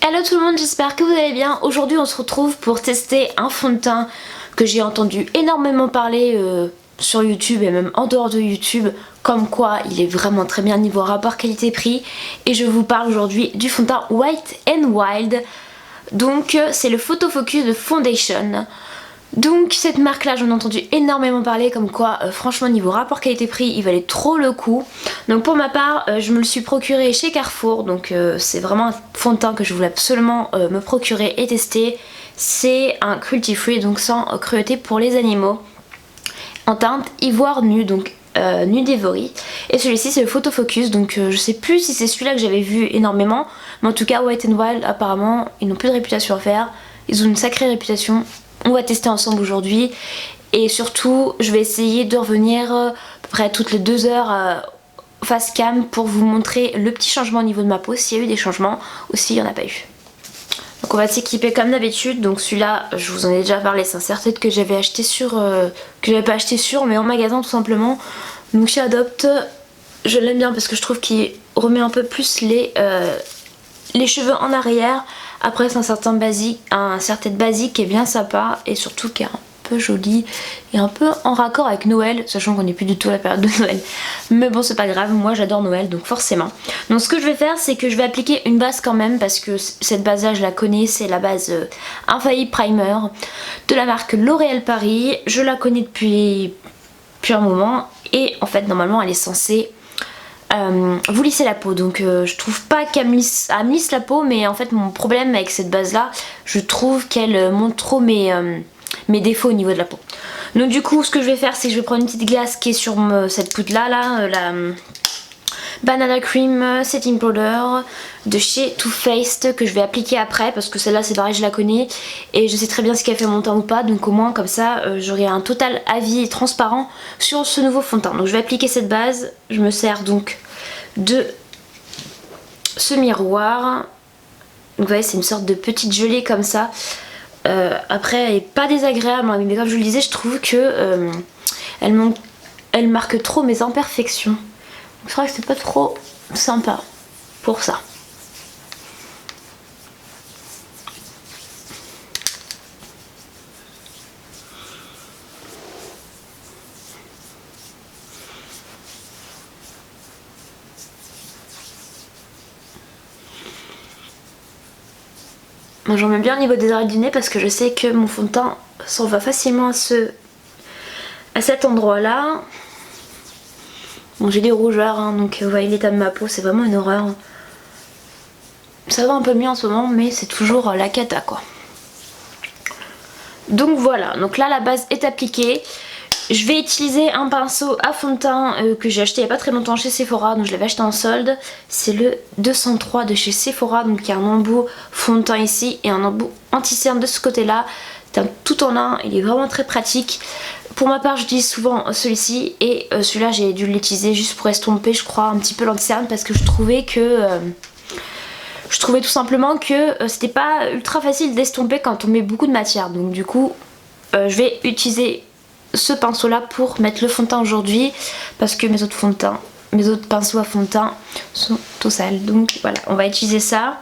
Hello tout le monde, j'espère que vous allez bien. Aujourd'hui on se retrouve pour tester un fond de teint que j'ai entendu énormément parler sur YouTube et même en dehors de YouTube, comme quoi il est vraiment très bien niveau rapport qualité-prix. Et je vous parle aujourd'hui du fond de teint Wet n Wild. Donc c'est le Photo Focus de Foundation. Donc cette marque là j'en ai entendu énormément parler, comme quoi franchement niveau rapport qualité-prix il valait trop le coup. Donc pour ma part je me le suis procuré chez Carrefour, donc c'est vraiment un fond de teint que je voulais absolument me procurer et tester. C'est un cruelty free, donc sans cruauté pour les animaux, en teinte ivoire nu, donc Nude Ivory. Et celui-ci c'est le Photo Focus, donc je sais plus si c'est celui-là que j'avais vu énormément, mais en tout cas Wet n Wild apparemment ils n'ont plus de réputation à faire, ils ont une sacrée réputation. On va tester ensemble aujourd'hui et surtout je vais essayer de revenir à peu près toutes les 2 heures face cam pour vous montrer le petit changement au niveau de ma peau, s'il y a eu des changements ou s'il n'y en a pas eu. Donc on va s'équiper comme d'habitude. Donc celui-là je vous en ai déjà parlé, c'est un serre-tête que j'avais acheté sur que j'avais pas acheté sur mais en magasin tout simplement. Donc chez Adopt je l'aime bien parce que je trouve qu'il remet un peu plus les cheveux en arrière. Après c'est un serre-tête basique qui est bien sympa et surtout qui est un peu joli et un peu en raccord avec Noël, sachant qu'on n'est plus du tout à la période de Noël. Mais bon c'est pas grave, moi j'adore Noël donc forcément. Donc ce que je vais faire c'est que je vais appliquer une base quand même parce que cette base là je la connais, c'est la base Infaillible Primer de la marque L'Oréal Paris. Je la connais depuis un moment et en fait normalement elle est censée vous lissez la peau, donc je trouve pas qu'elle me lisse la peau, mais en fait mon problème avec cette base là, je trouve qu'elle montre trop mes défauts au niveau de la peau. Donc du coup ce que je vais faire c'est que je vais prendre une petite glace qui est sur cette poudre là, la Banana Cream Setting Powder de chez Too Faced, que je vais appliquer après parce que celle-là c'est pareil, je la connais et je sais très bien ce qu'elle fait mon teint ou pas, donc au moins comme ça j'aurai un total avis transparent sur ce nouveau fond de teint. Donc je vais appliquer cette base, je me sers donc de ce miroir. Donc vous voyez c'est une sorte de petite gelée comme ça. Après elle est pas désagréable mais comme je vous le disais je trouve que elle marque trop mes imperfections. Je crois que c'est pas trop sympa pour ça. Moi j'en mets bien au niveau des arêtes du nez parce que je sais que mon fond de teint s'en va facilement à cet endroit là. Bon j'ai des rougeurs hein, donc vous voyez l'état de ma peau, c'est vraiment une horreur. Ça va un peu mieux en ce moment mais c'est toujours la cata quoi. Donc voilà, donc là la base est appliquée. Je vais utiliser un pinceau à fond de teint que j'ai acheté il n'y a pas très longtemps chez Sephora, donc je l'avais acheté en solde. C'est le 203 de chez Sephora, donc il y a un embout fond de teint ici et un embout anti-cerne de ce côté là. C'est un tout en un, il est vraiment très pratique. Pour ma part j'utilise souvent celui-ci et celui-là j'ai dû l'utiliser juste pour estomper je crois un petit peu l'anti-cerne parce que je trouvais tout simplement que c'était pas ultra facile d'estomper quand on met beaucoup de matière. Donc du coup je vais utiliser ce pinceau là pour mettre le fond de teint aujourd'hui parce que mes autres pinceaux à fond de teint sont tout sales. Donc voilà, on va utiliser ça.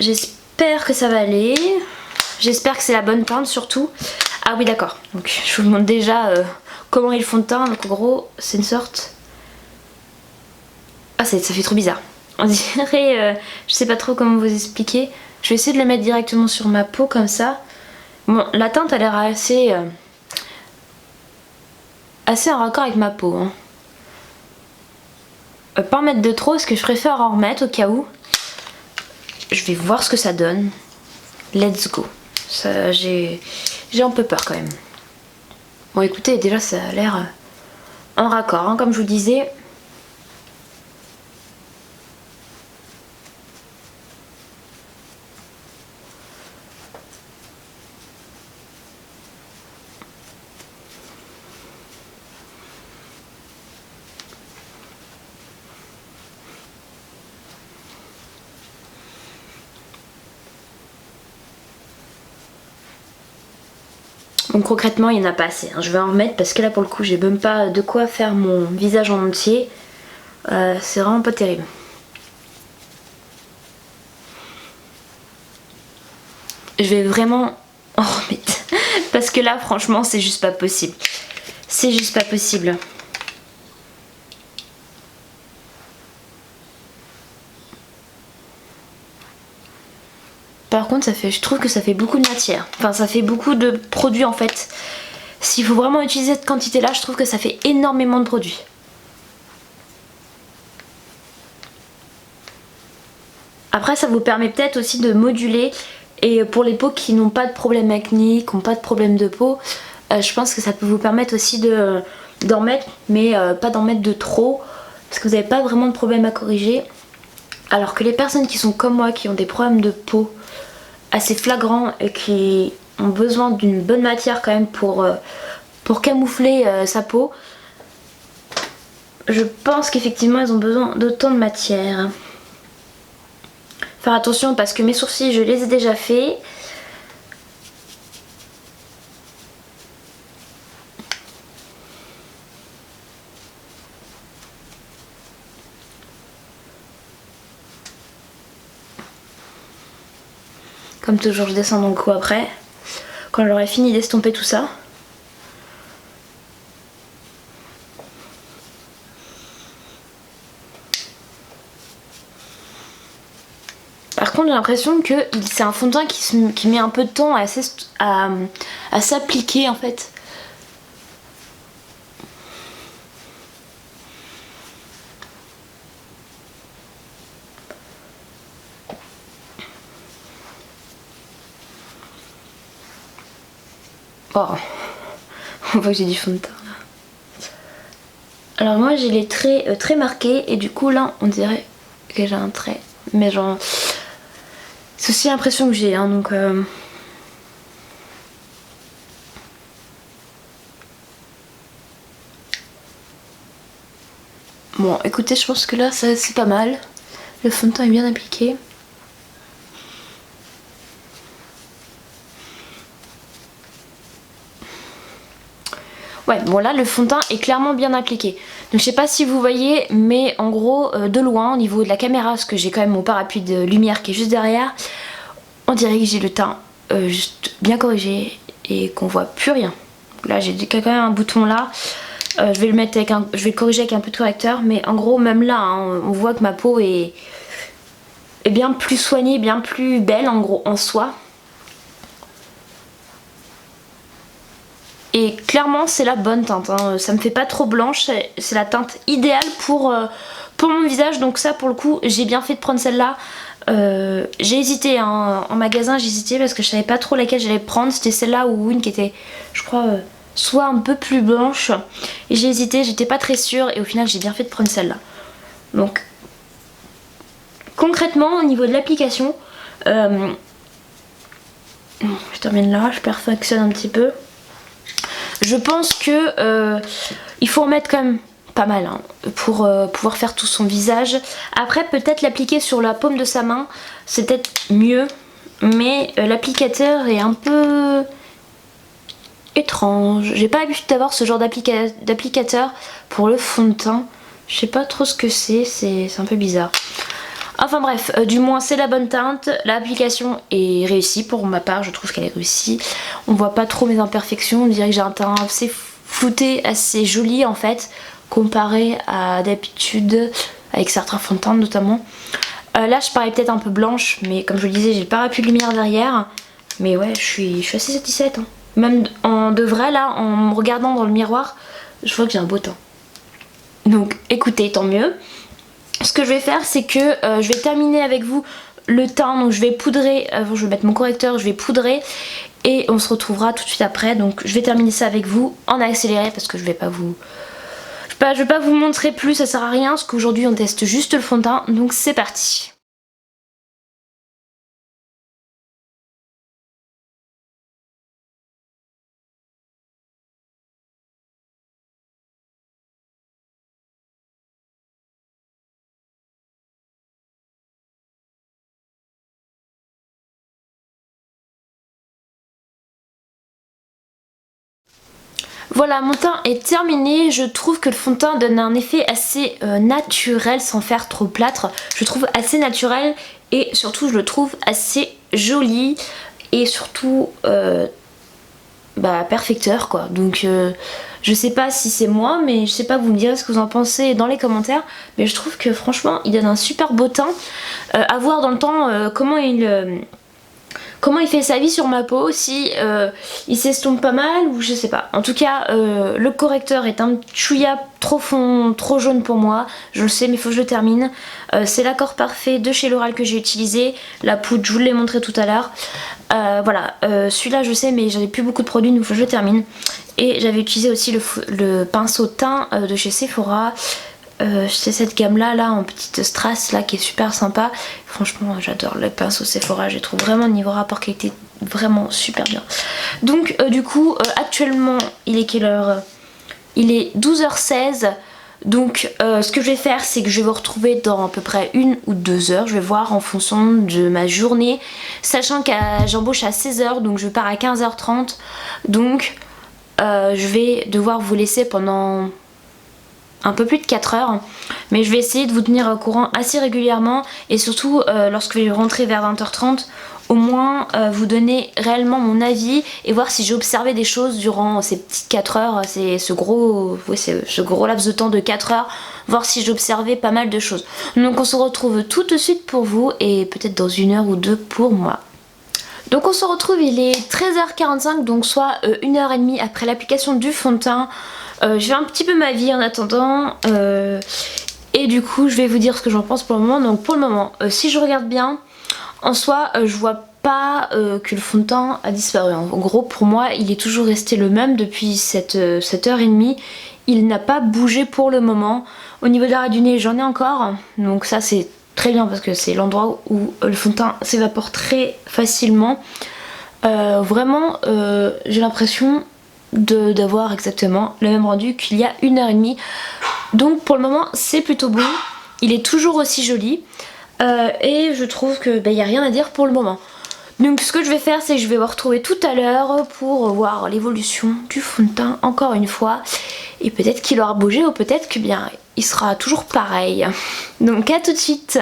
J'espère que ça va aller. J'espère que c'est la bonne teinte surtout. Ah oui d'accord, donc je vous montre déjà comment est le fond de teint. Donc en gros c'est une sorte... Ah ça fait trop bizarre. On dirait, je sais pas trop comment vous expliquer. Je vais essayer de le mettre directement sur ma peau comme ça. Bon la teinte a l'air assez en raccord avec ma peau hein. Pas en mettre de trop parce que je préfère en remettre au cas où. Je vais voir ce que ça donne. Let's go. J'ai un peu peur quand même. Bon écoutez déjà ça a l'air en raccord hein, comme je vous disais. Donc concrètement il n'y en a pas assez, hein. Je vais en remettre parce que là pour le coup j'ai même pas de quoi faire mon visage en entier. C'est vraiment pas terrible. je vais vraiment en remettre. Parce que là franchement c'est juste pas possible. C'est juste pas possible. Par contre je trouve que ça fait beaucoup de matière. Enfin ça fait beaucoup de produits en fait. S'il faut vraiment utiliser cette quantité là, je trouve que ça fait énormément de produits. Après ça vous permet peut-être aussi de moduler. Et pour les peaux qui n'ont pas de problème acné, qui n'ont pas de problème de peau, je pense que ça peut vous permettre aussi d'en mettre, mais pas d'en mettre de trop, parce que vous n'avez pas vraiment de problème à corriger. Alors que les personnes qui sont comme moi, qui ont des problèmes de peau assez flagrants et qui ont besoin d'une bonne matière quand même pour camoufler sa peau, je pense qu'effectivement elles ont besoin d'autant de matière. Faire attention parce que mes sourcils je les ai déjà faits. Comme toujours je descends dans le cou après, quand j'aurai fini d'estomper tout ça. Par contre j'ai l'impression que c'est un fond de teint qui met un peu de temps à s'appliquer en fait. Oh, on voit que j'ai du fond de teint là. Alors moi j'ai les traits très marqués et du coup là on dirait que j'ai un trait. Mais genre... C'est aussi l'impression que j'ai, hein, donc... Bon, écoutez, je pense que là, c'est pas mal. Le fond de teint est bien appliqué. Ouais, bon là, le fond de teint est clairement bien appliqué. Donc je sais pas si vous voyez, mais en gros, de loin, au niveau de la caméra, parce que j'ai quand même mon parapluie de lumière qui est juste derrière, on dirait que j'ai le teint juste bien corrigé et qu'on voit plus rien. Là j'ai quand même un bouton là, je vais le corriger avec un peu de correcteur, mais en gros même là hein, on voit que ma peau est bien plus soignée, bien plus belle en gros en soi. Et clairement c'est la bonne teinte, hein. Ça me fait pas trop blanche, c'est la teinte idéale pour mon visage, donc ça pour le coup j'ai bien fait de prendre celle-là. J'ai hésité hein, en magasin, j'ai hésité parce que je savais pas trop laquelle j'allais prendre, c'était celle-là ou une qui était je crois soit un peu plus blanche, et j'ai hésité, j'étais pas très sûre et au final j'ai bien fait de prendre celle-là. Donc concrètement au niveau de l'application, je termine là, je perfectionne un petit peu. Je pense que il faut en mettre quand même pas mal hein, pour pouvoir faire tout son visage. Après peut-être l'appliquer sur la paume de sa main, c'est peut-être mieux, mais l'applicateur est un peu étrange. J'ai pas l'habitude d'avoir ce genre d'applicateur pour le fond de teint. Je sais pas trop ce que c'est un peu bizarre. Enfin bref, du moins c'est la bonne teinte, l'application est réussie pour ma part, je trouve qu'elle est réussie. On voit pas trop mes imperfections, on dirait que j'ai un teint assez flouté, assez joli en fait, comparé à d'habitude avec certains fonds de teint notamment. Là je parais peut-être un peu blanche, mais comme je vous le disais j'ai le parapluie de lumière derrière. Mais ouais je suis assez satisfaite hein. Même de vrai là, en me regardant dans le miroir, je vois que j'ai un beau teint. Donc écoutez, tant mieux. Ce que je vais faire c'est que je vais terminer avec vous le teint, donc je vais poudrer, je vais mettre mon correcteur, je vais poudrer et on se retrouvera tout de suite après. Donc je vais terminer ça avec vous en accéléré parce que je vais pas vous montrer plus, ça sert à rien parce qu'aujourd'hui on teste juste le fond de teint, donc c'est parti. Voilà, mon teint est terminé, je trouve que le fond de teint donne un effet assez naturel sans faire trop plâtre. Je trouve assez naturel et surtout je le trouve assez joli et surtout perfecteur quoi. Donc je sais pas si c'est moi, mais je sais pas, vous me direz ce que vous en pensez dans les commentaires, mais je trouve que franchement il donne un super beau teint. À voir dans le temps comment il fait sa vie sur ma peau, si il s'estompe pas mal ou je sais pas. En tout cas le correcteur est un chouïa trop fond, trop jaune pour moi, je le sais mais il faut que je le termine. C'est l'accord parfait de chez L'Oréal que j'ai utilisé, la poudre je vous l'ai montré tout à l'heure. Voilà, celui-là je sais mais j'avais plus beaucoup de produits donc il faut que je le termine. Et j'avais utilisé aussi le pinceau teint de chez Sephora. C'est cette gamme là en petite strass là qui est super sympa. Franchement j'adore le pinceau Sephora, je les trouve vraiment niveau rapport qualité vraiment super bien. Donc du coup actuellement il est quelle heure? Il est 12h16. Donc ce que je vais faire c'est que je vais vous retrouver dans à peu près 1 ou 2 heures. Je vais voir en fonction de ma journée, sachant que j'embauche à 16h donc je pars à 15h30. Donc je vais devoir vous laisser pendant un peu plus de 4 heures, mais je vais essayer de vous tenir au courant assez régulièrement et surtout lorsque je vais rentrer vers 20h30 au moins vous donner réellement mon avis et voir si j'ai observé des choses durant ces petites 4 heures, c'est ce gros laps de temps de 4 heures, voir si j'ai observé pas mal de choses. Donc on se retrouve tout de suite pour vous et peut-être dans 1 heure ou 2 pour moi. Donc on se retrouve, il est 13h45, donc soit 1h30 après l'application du fond de teint. Je fais un petit peu ma vie en attendant et du coup je vais vous dire ce que j'en pense pour le moment. Donc pour le moment, si je regarde bien, en soi je vois pas que le fond de teint a disparu. En gros pour moi il est toujours resté le même depuis cette heure et demie. Il n'a pas bougé pour le moment. Au niveau de l'arrêt du nez j'en ai encore, donc ça c'est très bien parce que c'est l'endroit où le fond de teint s'évapore très facilement. Vraiment j'ai l'impression d'avoir exactement le même rendu qu'il y a 1h30. Donc pour le moment c'est plutôt bon. Il est toujours aussi joli et je trouve que il n'y a rien à dire pour le moment. Donc ce que je vais faire c'est que je vais vous retrouver tout à l'heure pour voir l'évolution du fond de teint encore une fois. Et peut-être qu'il aura bougé ou peut-être que bien il sera toujours pareil. Donc à tout de suite.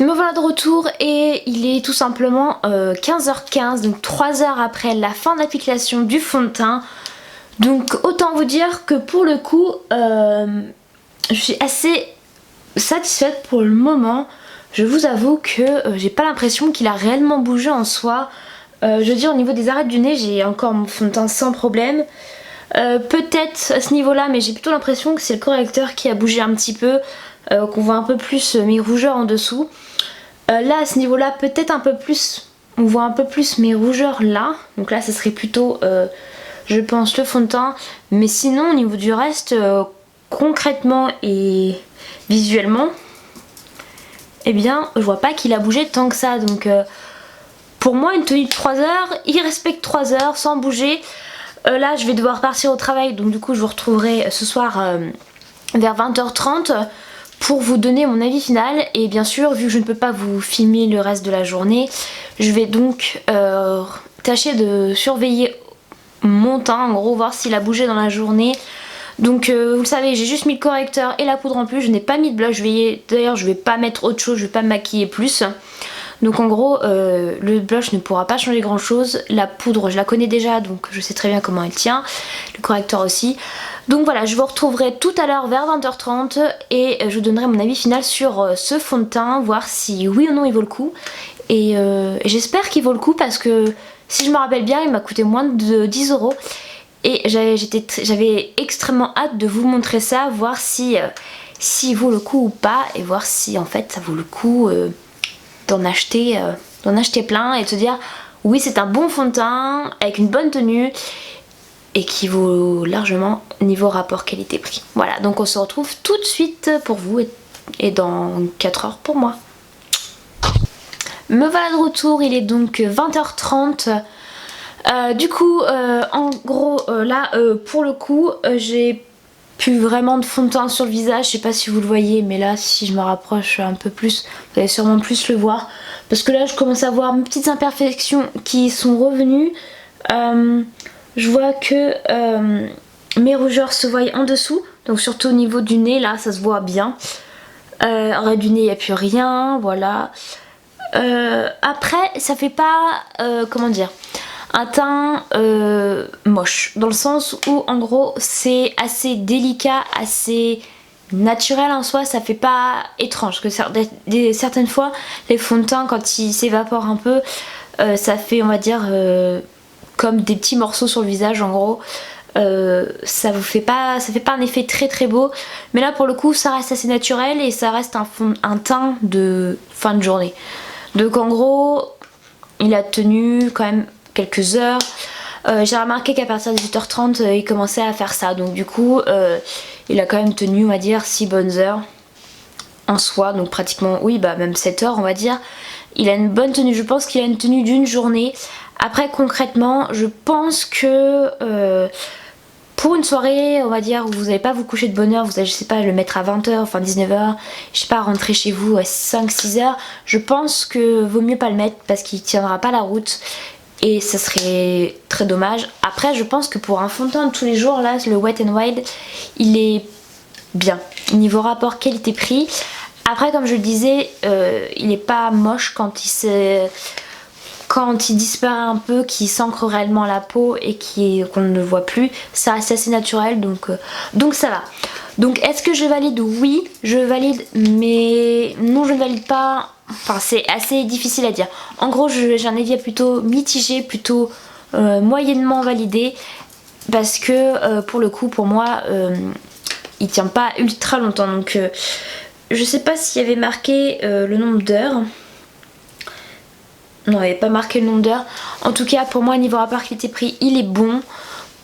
Me voilà de retour et il est tout simplement 15h15, donc 3 heures après la fin de l'application du fond de teint. Donc autant vous dire que pour le coup je suis assez satisfaite pour le moment. Je vous avoue que j'ai pas l'impression qu'il a réellement bougé en soi. Je veux dire au niveau des arêtes du nez j'ai encore mon fond de teint sans problème. Peut-être à ce niveau là, mais j'ai plutôt l'impression que c'est le correcteur qui a bougé un petit peu, qu'on voit un peu plus mes rougeurs en dessous. Là à ce niveau là peut-être un peu plus, on voit un peu plus mes rougeurs là, donc là ça serait plutôt je pense le fond de teint, mais sinon au niveau du reste concrètement et visuellement eh bien je vois pas qu'il a bougé tant que ça. Donc pour moi une tenue de 3 heures, il respecte 3 heures sans bouger. Là je vais devoir partir au travail, donc du coup je vous retrouverai ce soir vers 20h30 pour vous donner mon avis final. Et bien sûr vu que je ne peux pas vous filmer le reste de la journée, je vais donc tâcher de surveiller mon teint, en gros voir s'il a bougé dans la journée. Donc vous le savez j'ai juste mis le correcteur et la poudre en plus, je n'ai pas mis de blush, d'ailleurs je vais pas mettre autre chose, je vais pas me maquiller plus. Donc en gros le blush ne pourra pas changer grand chose, la poudre je la connais déjà donc je sais très bien comment elle tient, le correcteur aussi. Donc voilà, je vous retrouverai tout à l'heure vers 20h30 et je vous donnerai mon avis final sur ce fond de teint, voir si oui ou non il vaut le coup. Et j'espère qu'il vaut le coup parce que si je me rappelle bien il m'a coûté moins de 10 € et j'avais extrêmement hâte de vous montrer ça, voir si s'il vaut le coup ou pas et voir si en fait ça vaut le coup d'en acheter plein et de se dire oui c'est un bon fond de teint avec une bonne tenue et qui vaut largement niveau rapport qualité-prix. Voilà, donc on se retrouve tout de suite pour vous et dans 4 heures pour moi. Me voilà de retour, il est donc 20h30. Du coup, en gros, là, pour le coup, j'ai plus vraiment de fond de teint sur le visage. Je sais pas si vous le voyez, mais là, si je me rapproche un peu plus, vous allez sûrement plus le voir. Parce que là, je commence à voir mes petites imperfections qui sont revenues. Je vois que mes rougeurs se voient en dessous, donc surtout au niveau du nez, là, ça se voit bien. En ras du nez, il n'y a plus rien, voilà. Après, ça fait pas, comment dire, un teint moche, dans le sens où en gros c'est assez délicat, assez naturel en soi, ça fait pas étrange, que certaines fois les fonds de teint quand ils s'évaporent un peu, ça fait on va dire comme des petits morceaux sur le visage en gros. Ça fait pas un effet très très beau, mais là pour le coup ça reste assez naturel et ça reste un teint de fin de journée. Donc en gros il a tenu quand même quelques heures. J'ai remarqué qu'à partir de 18h30 il commençait à faire ça, donc du coup il a quand même tenu on va dire 6 bonnes heures en soi, donc pratiquement oui bah même 7 heures on va dire. Il a une bonne tenue, je pense qu'il a une tenue d'une journée. Après concrètement je pense que pour une soirée on va dire où vous n'allez pas vous coucher de bonne heure, vous allez je sais pas le mettre à 20h, enfin 19h, je sais pas rentrer chez vous à 5-6h, je pense que vaut mieux pas le mettre parce qu'il tiendra pas la route et ça serait très dommage. Après je pense que pour un fond de teint de tous les jours là, le Wet n Wild il est bien niveau rapport qualité-prix. Après comme je le disais il est pas moche quand il disparaît un peu, qu'il s'ancre réellement la peau et qu'on ne le voit plus, ça reste assez naturel, donc ça va. Donc est-ce que je valide? Oui, je valide, mais non je ne valide pas, enfin c'est assez difficile à dire. En gros j'ai un avis plutôt mitigé, plutôt moyennement validé, parce que pour le coup pour moi il tient pas ultra longtemps, donc je sais pas s'il y avait marqué le nombre d'heures. Non, il n'y avait pas marqué le nombre d'heures. En tout cas, pour moi, niveau rapport qualité-prix, il est bon.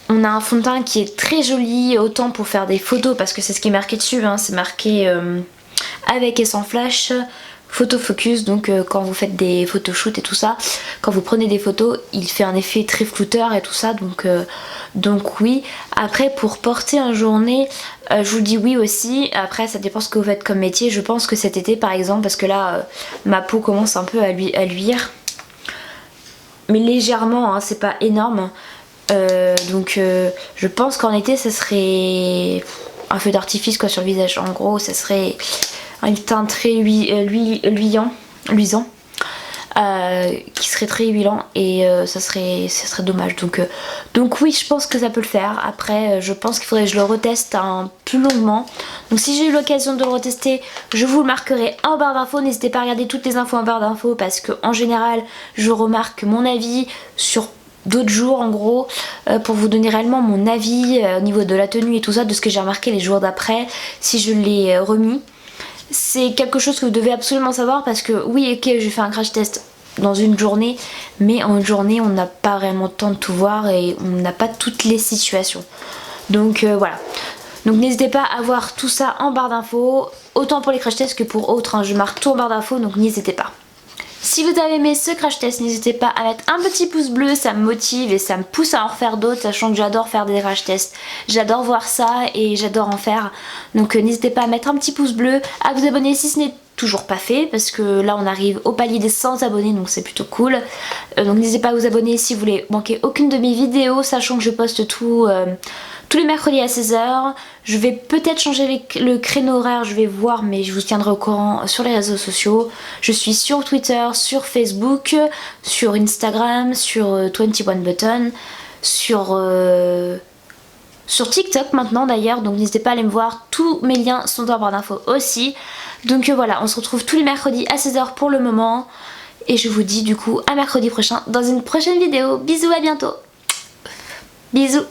On a un fond de teint qui est très joli, autant pour faire des photos, parce que c'est ce qui est marqué dessus, hein, c'est marqué avec et sans flash, photo focus, donc quand vous faites des photoshoots et tout ça, quand vous prenez des photos, il fait un effet très flouteur et tout ça, donc oui. Après, pour porter en journée, je vous dis oui aussi. Après, ça dépend ce que vous faites comme métier. Je pense que cet été, par exemple, parce que là, ma peau commence un peu à luire, mais légèrement, hein, c'est pas énorme. Donc je pense qu'en été ça serait un feu d'artifice quoi sur le visage. En gros ça serait un teint très luisant, qui serait très huilant et ça serait dommage. Donc oui, je pense que ça peut le faire. Après je pense qu'il faudrait que je le reteste plus longuement. Donc si j'ai eu l'occasion de le retester, je vous le marquerai en barre d'infos. N'hésitez pas à regarder toutes les infos en barre d'infos, parce que en général je remarque mon avis sur d'autres jours en gros, pour vous donner réellement mon avis au niveau de la tenue et tout ça, de ce que j'ai remarqué les jours d'après si je l'ai remis. C'est quelque chose que vous devez absolument savoir, parce que oui ok j'ai fait un crash test dans une journée, mais en une journée on n'a pas réellement le temps de tout voir et on n'a pas toutes les situations. Donc voilà. Donc n'hésitez pas à voir tout ça en barre d'infos, autant pour les crash tests que pour autres, hein. Je marque tout en barre d'infos, donc n'hésitez pas. Si vous avez aimé ce crash test, n'hésitez pas à mettre un petit pouce bleu, ça me motive et ça me pousse à en refaire d'autres, sachant que j'adore faire des crash tests. J'adore voir ça et j'adore en faire. Donc n'hésitez pas à mettre un petit pouce bleu, à vous abonner si ce n'est toujours pas fait, parce que là on arrive au palier des 100 abonnés, donc c'est plutôt cool. Donc n'hésitez pas à vous abonner si vous voulez manquer aucune de mes vidéos, sachant que je poste tout tous les mercredis à 16h. Je vais peut-être changer le créneau horaire, je vais voir, mais je vous tiendrai au courant sur les réseaux sociaux. Je suis sur Twitter, sur Facebook, sur Instagram, sur 21button, sur TikTok maintenant d'ailleurs, donc n'hésitez pas à aller me voir, tous mes liens sont en barre d'infos aussi. Donc voilà, on se retrouve tous les mercredis à 16h pour le moment, et je vous dis du coup à mercredi prochain dans une prochaine vidéo. Bisous, à bientôt. Bisous.